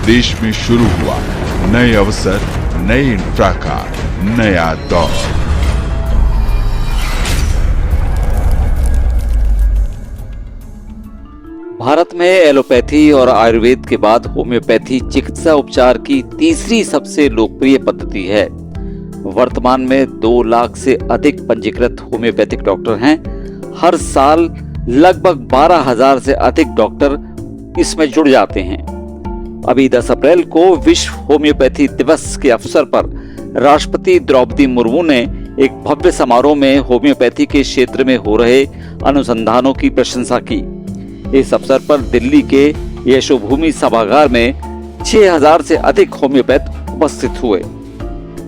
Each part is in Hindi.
देश में शुरू हुआ नए अवसर, नए इंफ्रा का नया दौर। भारत में एलोपैथी और आयुर्वेद के बाद होम्योपैथी चिकित्सा उपचार की तीसरी सबसे लोकप्रिय पद्धति है। वर्तमान में 2 लाख से अधिक पंजीकृत होम्योपैथिक डॉक्टर हैं। हर साल लगभग 12,000 से अधिक डॉक्टर इसमें जुड़ जाते हैं। अभी 10 अप्रैल को विश्व होम्योपैथी दिवस के अवसर पर राष्ट्रपति द्रौपदी मुर्मू ने एक भव्य समारोह में होम्योपैथी के क्षेत्र में हो रहे अनुसंधानों की प्रशंसा की। इस अवसर पर दिल्ली के यशोभूमि सभागार में 6,000 से अधिक होम्योपैथ उपस्थित हुए।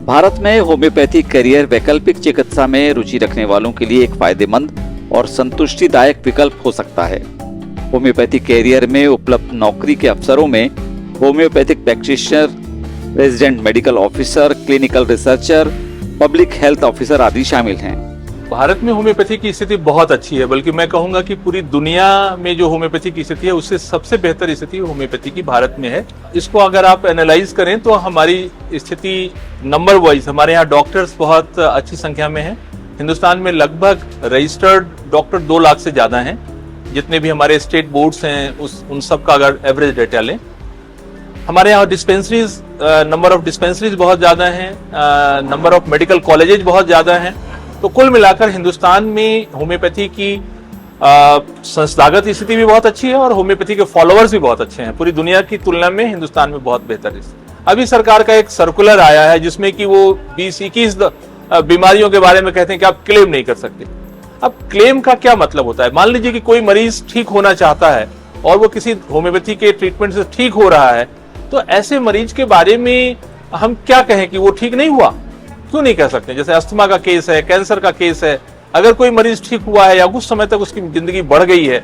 भारत में होम्योपैथी करियर वैकल्पिक चिकित्सा में रुचि रखने वालों के लिए एक फायदेमंद और संतुष्टिदायक विकल्प हो सकता है। होम्योपैथी करियर में उपलब्ध नौकरी के अवसरों में homeopathic practitioner, resident medical officer, clinical researcher, public health officer आदि शामिल हैं। भारत में होम्योपैथी की स्थिति बहुत अच्छी है, बल्कि मैं कहूंगा कि पूरी दुनिया में जो होम्योपैथी की स्थिति है उससे सबसे बेहतर स्थिति होम्योपैथी की भारत में है। इसको अगर आप एनालाइज करें तो हमारी स्थिति नंबर वाइज हमारे यहाँ डॉक्टर्स बहुत अच्छी संख्या में हैं। हिंदुस्तान में लगभग रजिस्टर्ड डॉक्टर 2 लाख से ज्यादा हैं। जितने भी हमारे स्टेट बोर्ड्स हैं उन सब का अगर एवरेज डेटा लें, हमारे यहाँ डिस्पेंसरीज, नंबर ऑफ डिस्पेंसरीज बहुत ज्यादा हैं, नंबर ऑफ मेडिकल कॉलेजेज बहुत ज्यादा हैं। तो कुल मिलाकर हिंदुस्तान में होम्योपैथी की संस्थागत स्थिति भी बहुत अच्छी है और होम्योपैथी के फॉलोअर्स भी बहुत अच्छे हैं। पूरी दुनिया की तुलना में हिंदुस्तान में बहुत बेहतर है। अभी सरकार का एक सर्कुलर आया है जिसमें कि वो 20-21 बीमारियों के बारे में कहते हैं कि आप क्लेम नहीं कर सकते। अब क्लेम का क्या मतलब होता है? मान लीजिए कि कोई मरीज ठीक होना चाहता है और वो किसी होम्योपैथी के ट्रीटमेंट से ठीक हो रहा है, तो ऐसे मरीज के बारे में हम क्या कहें कि वो ठीक नहीं हुआ? क्यों नहीं कह सकते? जैसे अस्थमा का केस है, कैंसर का केस है, अगर कोई मरीज ठीक हुआ है या कुछ समय तक उसकी जिंदगी बढ़ गई है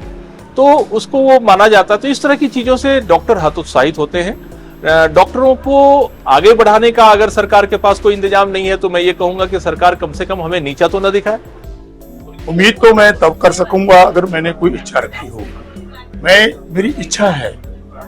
तो उसको वो माना जाता है। तो इस तरह की चीजों से डॉक्टर हतोत्साहित होते हैं। डॉक्टरों को आगे बढ़ाने का अगर सरकार के पास कोई इंतजाम नहीं है तो मैं ये कहूंगा कि सरकार कम से कम हमें नीचा तो न दिखाए। उम्मीद तो मैं तब कर सकूंगा अगर मैंने कोई इच्छा रखी हो। मेरी इच्छा है,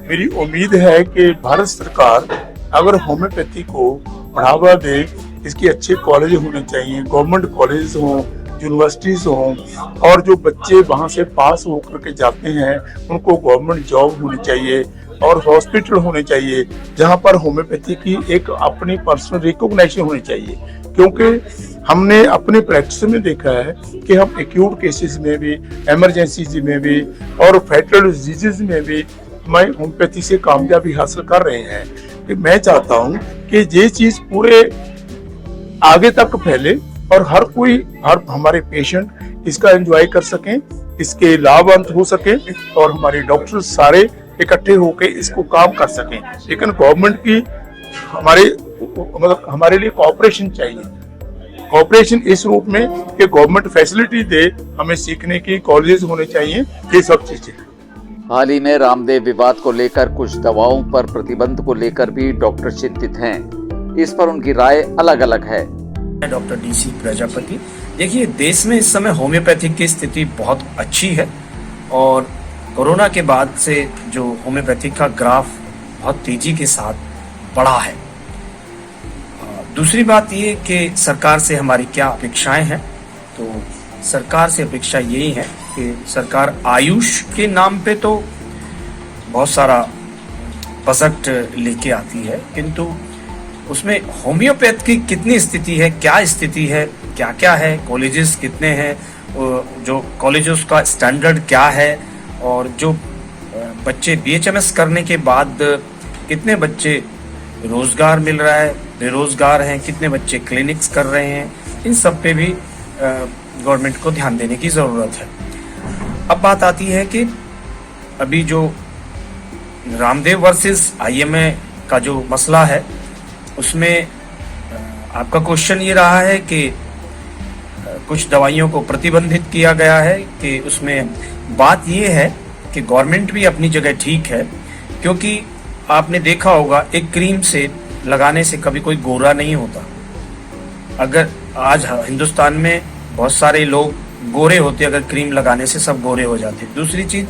मेरी उम्मीद है कि भारत सरकार अगर होम्योपैथी को बढ़ावा दे, इसके अच्छे कॉलेज होने चाहिए, गवर्नमेंट कॉलेज हों, यूनिवर्सिटीज हों, और जो बच्चे वहां से पास होकर के जाते हैं उनको गवर्नमेंट जॉब होनी चाहिए और हॉस्पिटल होने चाहिए जहां पर होम्योपैथी की एक अपनी पर्सनल रिकॉग्निशन होनी चाहिए। क्योंकि हमने अपने प्रैक्टिस में देखा है कि हम एक्यूट केसेस में भी, इमरजेंसीज में भी और फैटल डिजीजेज में भी मैं होम्योपैथी से कामयाबी हासिल कर रहे हैं। मैं चाहता हूं कि ये चीज पूरे आगे तक फैले और हर हमारे पेशेंट इसका एंजॉय कर सकें, इसके लाभान्वित हो सके और हमारे डॉक्टर सारे इकट्ठे होकर इसको काम कर सकें। लेकिन गवर्नमेंट की हमारे लिए कोऑपरेशन चाहिए। कोऑपरेशन इस रूप में कि गवर्नमेंट फैसिलिटी दे, हमें सीखने की कॉलेजेस होने चाहिए, ये सब चीजें। हाल ही में रामदेव विवाद को लेकर कुछ दवाओं पर प्रतिबंध को लेकर भी डॉक्टर चिंतित हैं। इस पर उनकी राय अलग अलग है। डॉक्टर DC प्रजापति, देखिए देश में इस समय होम्योपैथिक की स्थिति बहुत अच्छी है और कोरोना के बाद से जो होम्योपैथिक का ग्राफ बहुत तेजी के साथ बढ़ा है। दूसरी बात ये कि सरकार से हमारी क्या अपेक्षाएं हैं, तो सरकार से अपेक्षा यही है कि सरकार आयुष के नाम पे तो बहुत सारा बजट लेके आती है, किंतु उसमें होम्योपैथ की कितनी स्थिति है, क्या स्थिति है, क्या क्या है, कॉलेजेस कितने हैं, जो कॉलेजेस का स्टैंडर्ड क्या है, और जो बच्चे BHMS करने के बाद कितने बच्चे रोजगार मिल रहा है, बेरोजगार हैं, कितने बच्चे क्लिनिक्स कर रहे हैं, इन सब पे भी गवर्नमेंट को ध्यान देने की ज़रूरत है। अब बात आती है कि अभी जो रामदेव वर्सेस IMA का जो मसला है उसमें आपका क्वेश्चन ये रहा है कि कुछ दवाइयों को प्रतिबंधित किया गया है, कि उसमें बात ये है कि गवर्नमेंट भी अपनी जगह ठीक है, क्योंकि आपने देखा होगा एक क्रीम से लगाने से कभी कोई गोरा नहीं होता। अगर आज हिंदुस्तान में बहुत सारे लोग गोरे होते, अगर क्रीम लगाने से सब गोरे हो जाते। दूसरी चीज,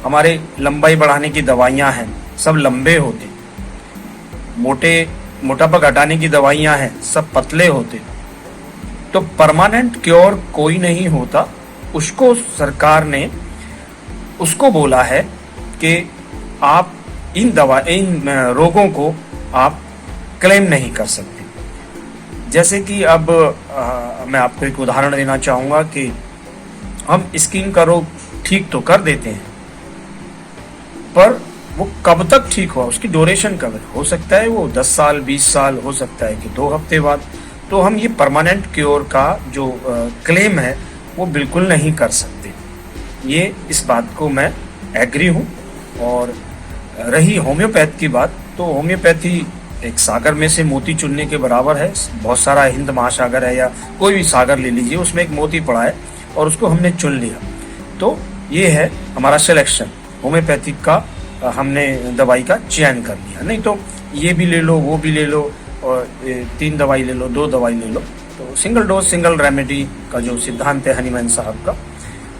हमारे लंबाई बढ़ाने की दवाइयां हैं, सब लंबे होते। मोटापा घटाने की दवाइयां हैं, सब पतले होते, तो परमानेंट क्योर कोई नहीं होता। उसको सरकार ने उसको बोला है कि आप इन रोगों को आप क्लेम नहीं कर सकते। जैसे कि अब मैं आपको एक उदाहरण देना चाहूँगा कि हम स्किन का रोग ठीक तो कर देते हैं, पर वो कब तक ठीक हुआ, उसकी ड्यूरेशन कब है, हो सकता है वो 10 साल 20 साल, हो सकता है कि 2 हफ्ते बाद। तो हम ये परमानेंट क्योर का जो क्लेम है वो बिल्कुल नहीं कर सकते। ये इस बात को मैं एग्री हूँ। और रही होम्योपैथ की बात, तो होम्योपैथी एक सागर में से मोती चुनने के बराबर है। बहुत सारा हिंद महासागर है या कोई भी सागर ले लीजिए, उसमें एक मोती पड़ा है और उसको हमने चुन लिया, तो ये है हमारा सिलेक्शन होम्योपैथिक का। हमने दवाई का चयन कर लिया, नहीं तो ये भी ले लो वो भी ले लो और 3 दवाई ले लो 2 दवाई ले लो। तो सिंगल डोज सिंगल रेमेडी का जो सिद्धांत है हनीमैन साहब का,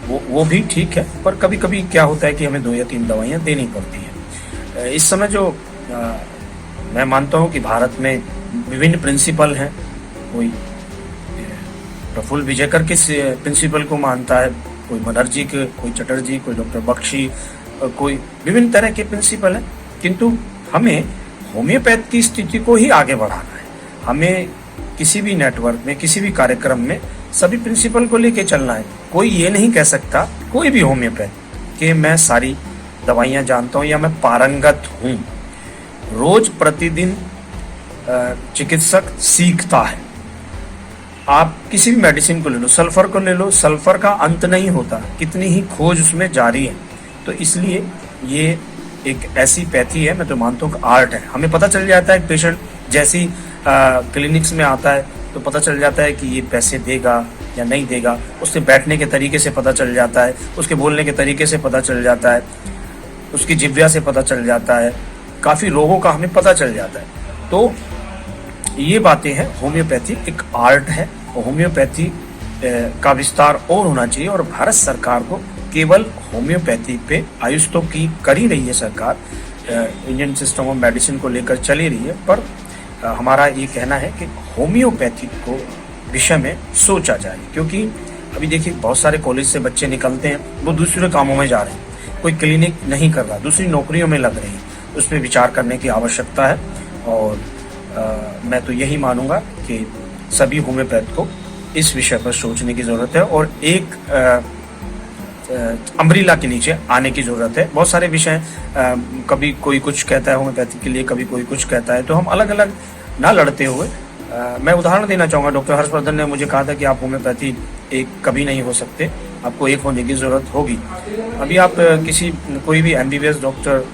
वो भी ठीक है, पर कभी कभी क्या होता है कि हमें 2 या 3 दवाइयाँ देनी पड़ती हैं। इस समय जो मैं मानता हूँ कि भारत में विभिन्न प्रिंसिपल हैं। कोई प्रफुल्ल विजयकर के प्रिंसिपल को मानता है, कोई बनर्जी के, कोई चटर्जी, कोई डॉक्टर बख्शी, कोई विभिन्न तरह के प्रिंसिपल हैं। किंतु हमें होम्योपैथ की स्थिति को ही आगे बढ़ाना है। हमें किसी भी नेटवर्क में, किसी भी कार्यक्रम में सभी प्रिंसिपल को लेके चलना है। कोई ये नहीं कह सकता, कोई भी होम्योपैथ, कि मैं सारी दवाइयाँ जानता हूँ या मैं पारंगत हूँ। रोज प्रतिदिन चिकित्सक सीखता है। आप किसी भी मेडिसिन को ले लो, सल्फर को ले लो, सल्फर का अंत नहीं होता, कितनी ही खोज उसमें जारी है। तो इसलिए ये एक ऐसी पैथी है, मैं तो मानता हूँ कि आर्ट है। हमें पता चल जाता है पेशेंट जैसी क्लिनिक्स में आता है तो पता चल जाता है कि ये पैसे देगा या नहीं देगा, उसके बैठने के तरीके से पता चल जाता है, उसके बोलने के तरीके से पता चल जाता है, उसकी जिह्वा से पता चल जाता है, काफ़ी रोगों का हमें पता चल जाता है। तो ये बातें हैं, होम्योपैथी एक आर्ट है। होम्योपैथी का विस्तार और होना चाहिए और भारत सरकार को केवल होम्योपैथी पे आयुष तो की कर ही रही है सरकार, इंडियन सिस्टम ऑफ मेडिसिन को लेकर चली रही है, पर हमारा ये कहना है कि होम्योपैथी को विषय में सोचा जाए। क्योंकि अभी देखिए बहुत सारे कॉलेज से बच्चे निकलते हैं, वो दूसरे कामों में जा रहे हैं, कोई क्लिनिक नहीं कर रहा, दूसरी नौकरियों में लग रहे हैं। उस पर विचार करने की आवश्यकता है और मैं तो यही मानूंगा कि सभी होम्योपैथ को इस विषय पर सोचने की ज़रूरत है और एक अम्ब्रेला के नीचे आने की ज़रूरत है। बहुत सारे विषय, कभी कोई कुछ कहता है होम्योपैथी के लिए, कभी कोई कुछ कहता है, तो हम अलग अलग ना लड़ते हुए, मैं उदाहरण देना चाहूँगा। डॉक्टर हर्षवर्धन ने मुझे कहा था कि आप होम्योपैथी एक कभी नहीं हो सकते, आपको एक होने की ज़रूरत होगी। अभी आप कोई भी MBBS डॉक्टर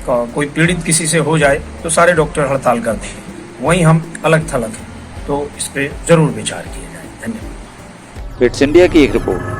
कोई पीड़ित किसी से हो जाए तो सारे डॉक्टर हड़ताल कर देंगे, वहीं हम अलग थलग हैं। तो इस पर ज़रूर विचार किया जाए। धन्यवाद। बिट्स इंडिया की एक रिपोर्ट।